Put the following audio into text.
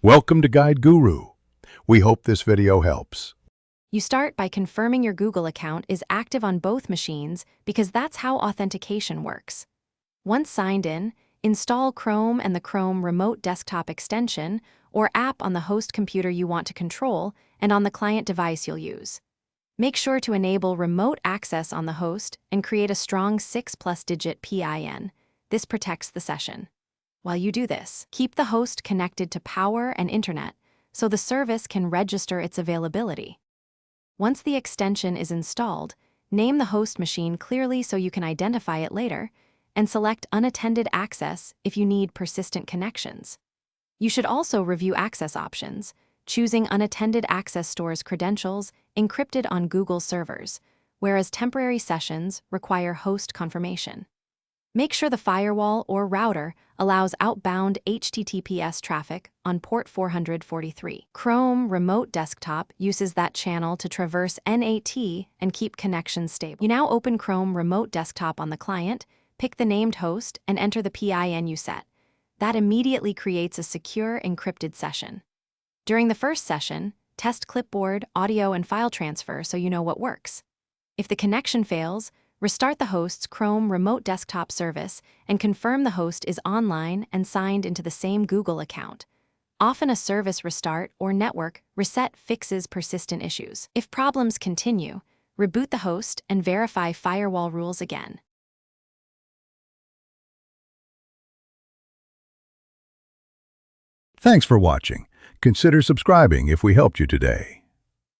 Welcome to Guide Guru. We hope this video helps. You start by confirming your Google account is active on both machines because that's how authentication works. Once signed in, install Chrome and the Chrome Remote Desktop extension or app on the host computer you want to control and on the client device you'll use. Make sure to enable remote access on the host and create a strong 6-plus-digit PIN. This protects the session. While you do this, keep the host connected to power and internet so the service can register its availability. Once the extension is installed, name the host machine clearly so you can identify it later, and select unattended access if you need persistent connections. You should also review access options. Choosing unattended access stores credentials encrypted on Google servers, whereas temporary sessions require host confirmation. Make sure the firewall or router allows outbound HTTPS traffic on port 443. Chrome Remote Desktop uses that channel to traverse NAT and keep connections stable. You now open Chrome Remote Desktop on the client, pick the named host, and enter the PIN you set. That immediately creates a secure encrypted session. During the first session, test clipboard, audio, and file transfer so you know what works. If the connection fails, restart the host's Chrome Remote Desktop service and confirm the host is online and signed into the same Google account. Often a service restart or network reset fixes persistent issues. If problems continue, reboot the host and verify firewall rules again. Thanks for watching. Consider subscribing if we helped you today.